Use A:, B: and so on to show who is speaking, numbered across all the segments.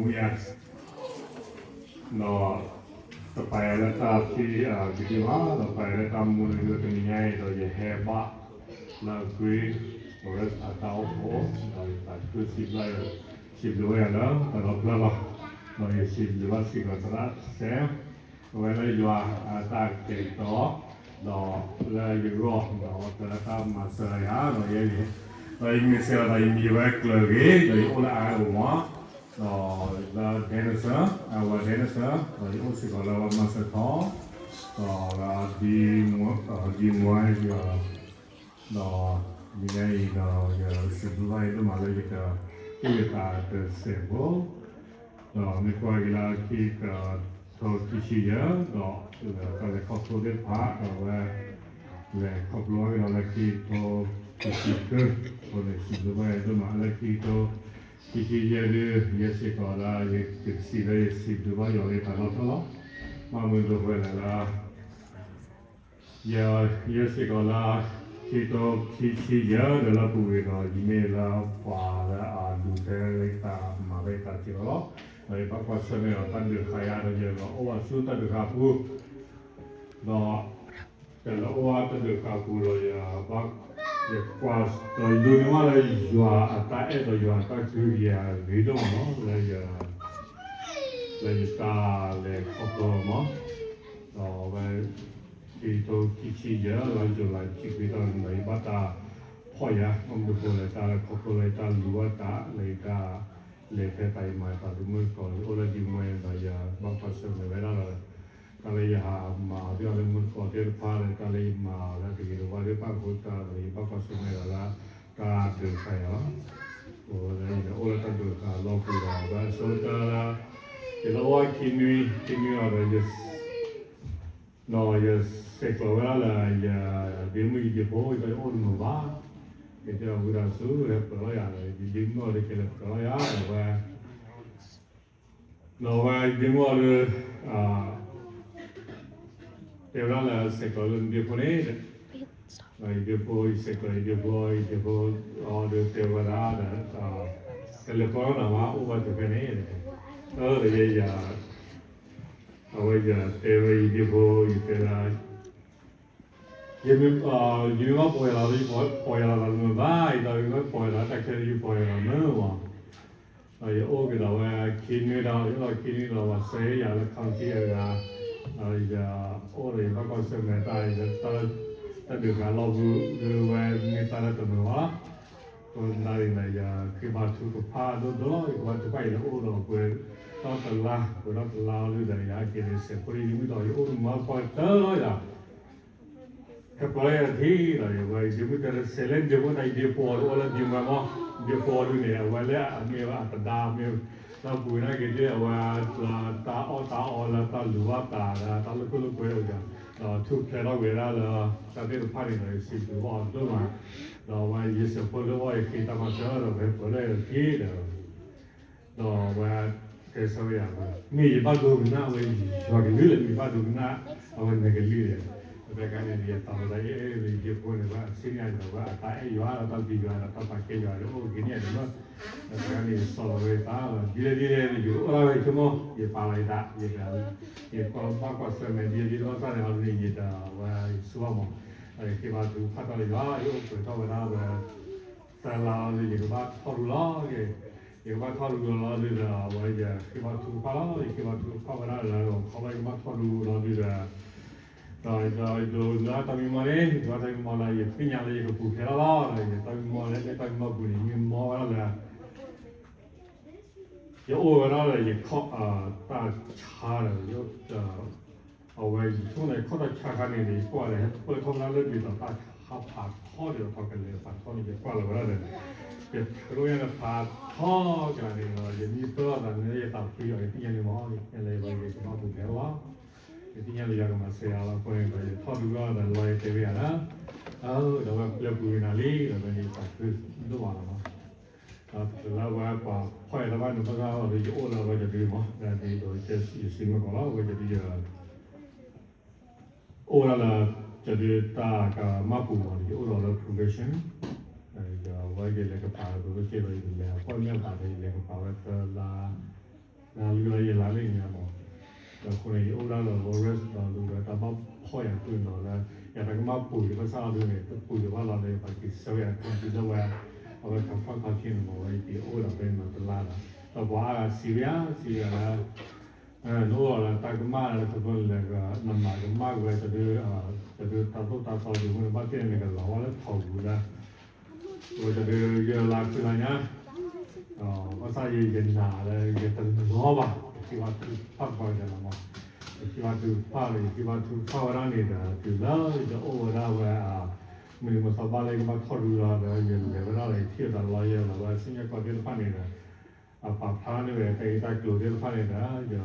A: Muias no supaya tapi jadi mah supaya kamu itu dunia itu ya hebat lagi orang atau dari satu sibuk ya lah kalau lah no ya sibuk sih kalau saya kalau jual tak kita no lah juga no ternyata masalah ya no ya no ini saya ini work lagi dari orang rumah là dancer, our dancer, rồi aussi gọi là master talk, là đi ngoài là như này là sự lại đó mà là cái ta cái sự vô, mình coi là cái thôi cái gì đó là cái khó khăn để phá là khó khăn là cái thôi cái gì cơ, rồi sự lại đó mà là cái thôi Kiki jadi biasa kalau jadi sila dua yang kalau mamu tu bolehlah ya biasa kalau kita kiki ya dalam buku itu email pada adu kita mereka cakap, tapi apa sebenarnya tanda kaya dia orang sudah berkaku, kalau orang tanda kaku ya bak Pas dunia mana jual atau jual tak jual video mana lagi tak lagi apa mana, itu kicik lagi jual kita lagi bata payah untuk boleh tak boleh tak luar tak lagi tak mai tak rumah kalau orang di rumah ya bapa sebenarnya kalau ya mah dia orang mungkin dia paling kalau mah lagi itu walau pak kita lagi bapa sebenarnya tak terkaya, orang tak terkaya lokal lah, saudara, kalau orang kini ada just sekolah lah ya dia mungkin dia boleh kalau orang mubah, kita udah suruh pelaya, dia mungkin ada kalau pelaya, dia mungkin Tevra la sekolah dia pun dia pun sekolah dia pun ada tevra ada telefon nama ubat tu kan dia awak tevra dia pun dia mah poya la nubai dah poya la tak kiri poya la nuwa oh kita awak kini dah saya ya la kanti ya orang yang kau sebenarnya tak dengar lagu người ta là tụi mình quá, còn đây là khi mà chú của pha đó quan trọng phải là ô đồ quên đó từ la lưu đây là cái này sẽ có những cái đồ ô mà coi tới đó cái này thì là vậy chúng ta sẽ lên chúng ta đi phố đó là đi phố đó này vậy là mình là ta đam ta bùi này cái gì là ta là ta lúa ta là cái lúc quay rồi chụp cái đó về là ta biết được phát hiện là sự lúa đó mà và giờ sẽ có lúa khi ta mà chơi rồi phải có lấy kỹ rồi và cái sau này mình bắt đầu mình nào vậy và cái lưỡi mình bắt đầu mình nào mình cái lưỡi cái này thì tao thấy mình chụp cái này và xin nhận rồi và tại giờ là tao đi rồi tao phải cái rồi đó cái này đúng không cái này sau rồi ta đi này dù ở đây chúng nó đi vào đây đã đi còn bao quát xem mình đi đó sao này mình đi đó và xóa mà khi mà tụi phát ra đó yêu tụi tao về đó và ta là gì cái bác thao lúa cái bác thao lúa là đi là bây giờ khi mà tụi phát đó khi mà tụi phát về đó làเขาไปbác thao lúa là đi là rồi nó tao mi mò đấy, tao mi mò là gì cái nhà là gì cái phụ kiện đó, rồi tao mi mò đấy, tao mi mò bùn mi mò đó là cái ô đó là gì khó ta cha là cái ở ngoài chỗ này khó ta cha cái này đi qua này, bởi thông là lên bị ta học phạt khó được học cái này phạt khó này qua là vậy đấy, cái rồi là phạt khó cái này là gì như tôi là này tao khi ở cái nhà mò cái này là cái mò phụ kiện đó cái nhà này là mà xe là coi cái thao lúa là loài cái gì đó, đó là cái bùi nà lì là cái phải cứ đúng vào mà, làว่ากว่าค่อยละว่าหนูก็เลยโอ้เราก็จะดีมั้งแต่ดีโดยจะสิ่งมาของเราก็จะดีโอ้เราจะดีตากับมาปูมันโอ้เรา progression จะว่าจะเล็กกับปลาตัวก็เชื่อเลยแล้วก็เนี่ยปลาจะเล็กกับปลาก็ละ那越来越难了，你知道吗？可能欧洲了，我认识到那个，他把好样对了了，也那个嘛补的，啥对呢？补的话，那里把给小样看起来话，我们看看看天嘛，我一点欧洲边嘛都拉了，到瓜西边了。诺了，大个马了，他说那个那马个马过来，这大头的，我们把店那个老外的跑过来，我这个也拉去了呢，我啥也拿了，也等老吧，希望就发过来了嘛，希望就发了，希望就发完了的，就那就偶尔会啊，没么啥把那个嘛套路了，也来不了来，贴到老爷了，我现在搞点饭的，把他那个给他搞点饭的就。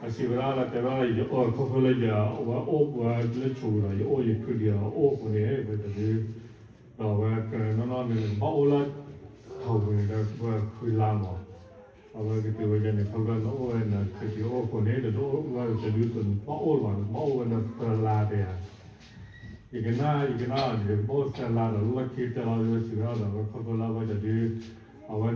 A: 西边那这边有可可了呀，我那出了有也可以啊，可能不就是我那毛了头的我可以拉嘛，我这个我那头个那可是可能的我这里头毛那拉的呀，一个那的毛是拉的，我去这了就去了的，我可可拉我这里。我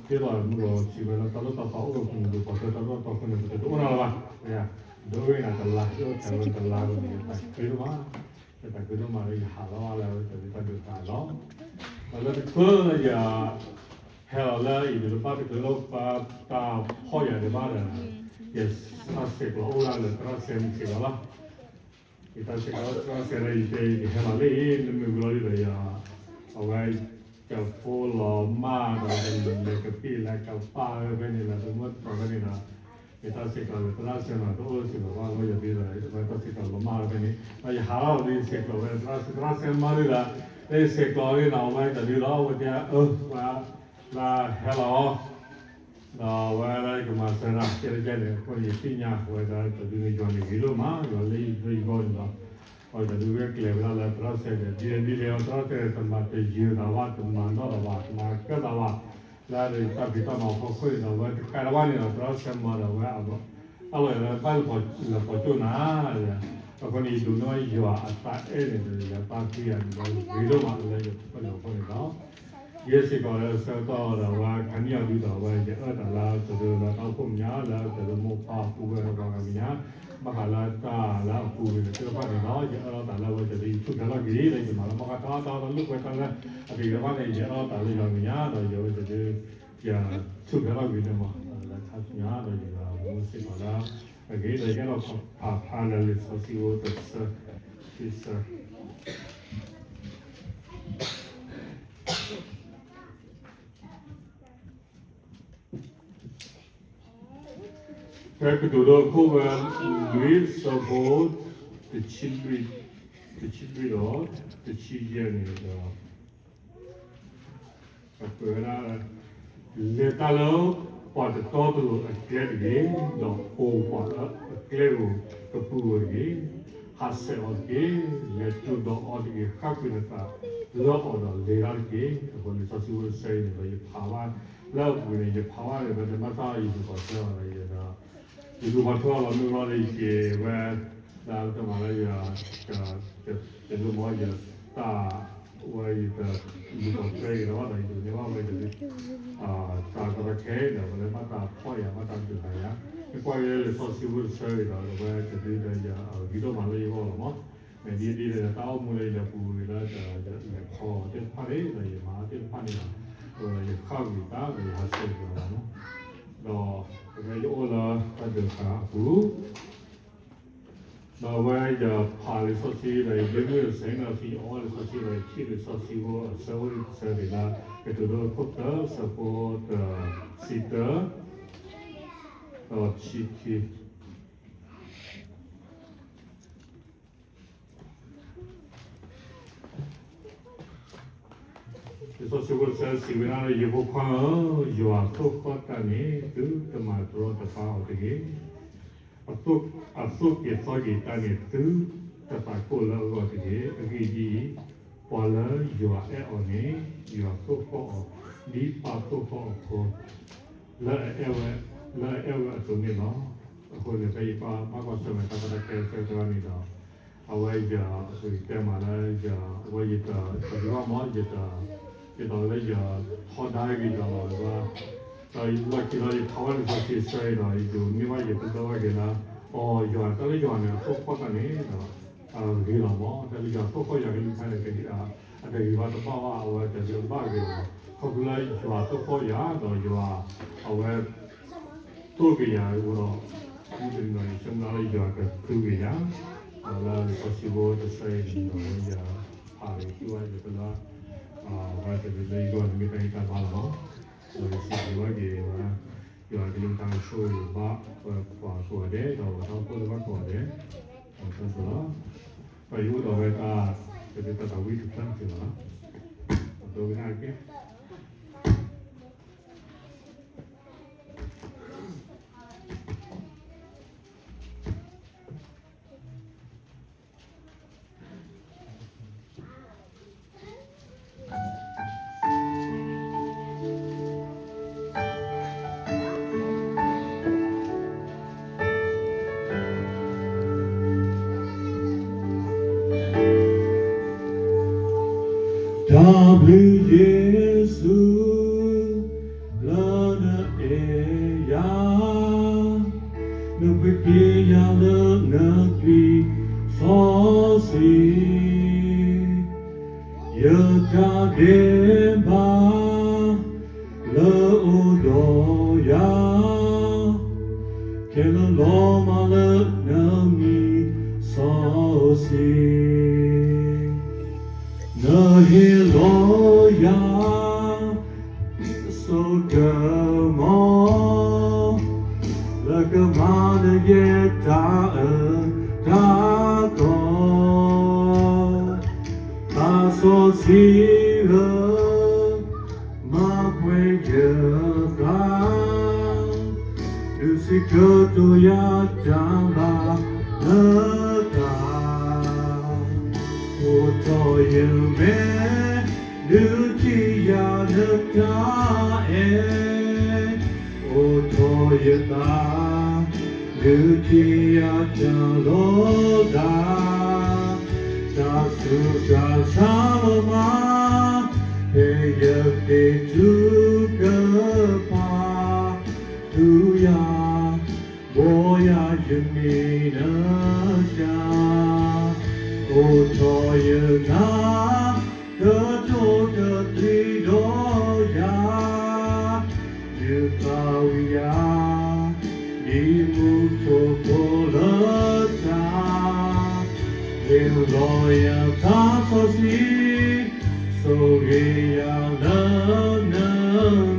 A: 接到那个基本上到2分钟，或者到2分钟就到了吧？对呀，都为那个拉，就台湾的拉个那个，可以嘛？在可以嘛？一下了完了，就是他就干了。完了这可能呀，还有了，也就是把这个把好样的把人，也他写过欧拉了，他写了，他写了一些还有嘞，那没过来的呀，我。cái phố lò ma rồi cái pi là cái pha bên này là tôi mất vào bên này là người ta sẽ còn người ta sẽ là tôi sẽ là bao giờ bây giờ người ta sẽ còn lò ma bên này bây giờ háo đi sẽ còn người ta sẽ ma đi là đây sẽ còn cái nào mà tại vì đó bây giờ là hello và đây cái mà sẽ là cái này có gì tin nhá và tại vì người chọn cái đó mà rồi lấy gọi đó और जब वे क्लेवर वाला तरह से जी ले और तरह से तमाते जीव दावा तमानो दावा तमाके दावा लारे तबिता माफो कोई दावा कारवानी तरह से मारा वे अब ना बाल पचो ना तो कोई दुनो युवा आता ने या ताकि या वीडियो मारले तो कोई ना ये से को से तो दावा कन्या भी दावा ये दाला तो ना तो न्या ला तो मो पा पूरे का न्या Mahala ta la pu ni ke pa ni no ya ta la wa jadi tu ta la gi le ma la ma ta lu ko ta la a bi ba ne ya ta le ya ni ya da yo jadi ya tu ta la gi ne ma la ta nya da ya mo si ma la a gi le ya lo pa la le so si wo ta sa si sa Perché dopo come lui support the children of the children ancora l'etalo pode todo aquele do povo aquele capuri hasse oggi le tutto oggi capita lo odo legal che con il suo sei di power lo vuole di power per mata i di cosa itu pasal lalu lagi ke, dah tu malah ya, ke lu mau ya, wah itu bukan kaya dah, itu ni apa itu, kalau kaya dah, boleh mata paya mata tu saya, paya le sosial saya dah, wah jadi dah ya, itu malah ya apa, dia tahu mulai dah puluh dah, dah kau jadi hari dah ya, mah jadi hari dah, ya kau kita ya hasil dah, dah cái chỗ là ta được cả cũ và bây giờ phá lý số chi này nếu như sáng là thì ở lý số chi này khi lý số chi của sẽ để là cái từ đó quốc tế support sitter chi chi 그래서 저것을 시민하는 예복화의 유아 속과까지 그 마트로 다파 어떻게 앞속에 서기 있다니 그 다파고를 어떻게 여기 벌러 유아에 오니 유아 속과 니 파속과 없고 라에와 동네로 거기 배이파 마과서면 다가게 되더랍니다. 아와이자 그 때마다 이제 와이자 저기가 뭐 이제 cái đó là giờ họ đại cái đó là lucky เราอยู่เขาว่าเราคิดใช่เราอยู่ไม่ว่าอยู่เป็นตัวกันนะอ๋อย้อนแต่ละย้อนเนี่ยพวกพ่อกันนี่เนาะดีหรอมั้งแต่ละย้อนพวกเขาอยากกินข้าวกันดีแต่อยู่ว่าตัวว่าเอาไว้จะเลี้ยงบ้านกันเขาดูแลอยู่ว่าตัวเขาอยากเราอยู่ว่าเอาไว้ตัวกันอย่างเราที่เป็นหน่วยชำนาญอยู่กับตัวกันอย่างแล้วก็สิบวันจะใช้หน่วยอย่างอะไรที่ว่าจะเป็นว่าว่าจะเป็นเลยก่อนมีการการบ้านเนาะ所以是ว่าเกี่ยวกับ有啊，跟当初把做的，然后他或者把做的，但是啦，有的话他就是他到位就上去了，都给他给。Jesus, Lord, ya, no peki ya no twi so si, ya ta de ba, lo do ya, ke lo ma lo no mi so si.No hilo ya so kamo la kamana ye ta ko ta so si lo ma pwe ye ta du si ko to ya ta ba Oh, you may do ya the Oh, you do ya loda Sutra Salama Hey, you to pa to ya boy, you mean Oh, you na the three door ya you ya you move to Polata you loyal tasosi so ya na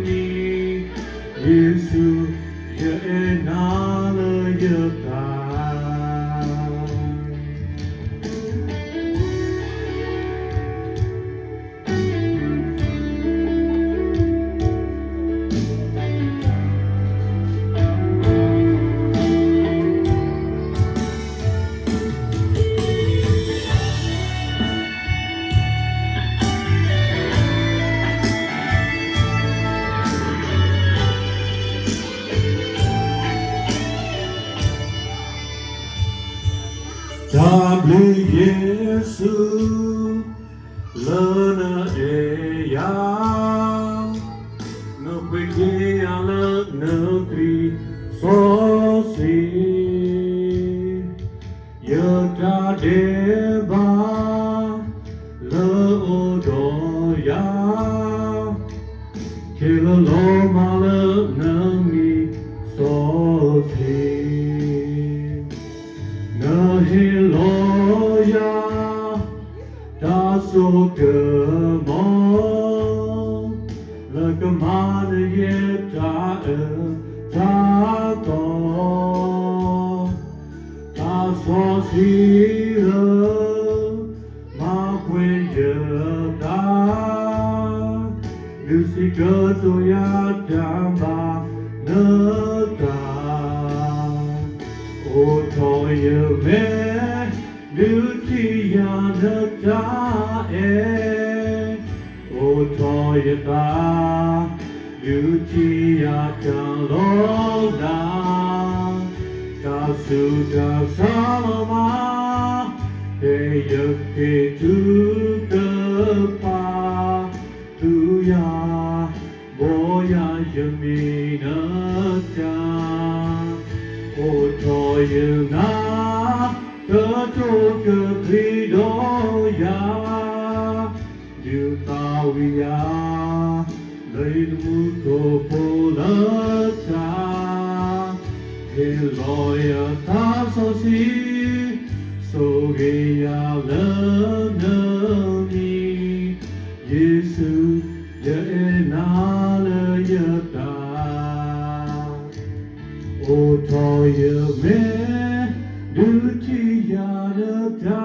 A: me Yesu ya enala ya Yesu lana ya no peki ala no kri so si ya ta de ba lo do ya ke lo ma lo na mi so si no hello ya da so good mo la kamana ye ta go ta so si lo ma kwe ye da lu si go to ya da ba na da oh to you me Lucia the oh toyata Lucia Loda Tasuda Salama Hey yuki to the pa to ya boya yum mina cha o toy na the to the do ya you ta wi ya dai mu ko po la cha he lo ya ta so si so ge ya la na mi yesu ya na la ya ta o toy me du chi ya la ta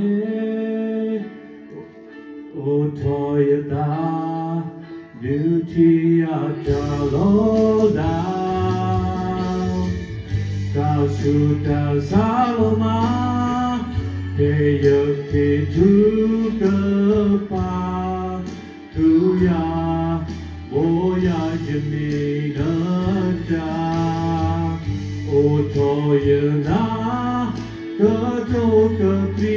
A: e o toy ta du chi ya ta lo da ta su ta sa lo ma he yo ke tu ka pa tu ya wo ya jimi na cha o toy na ka to ka pri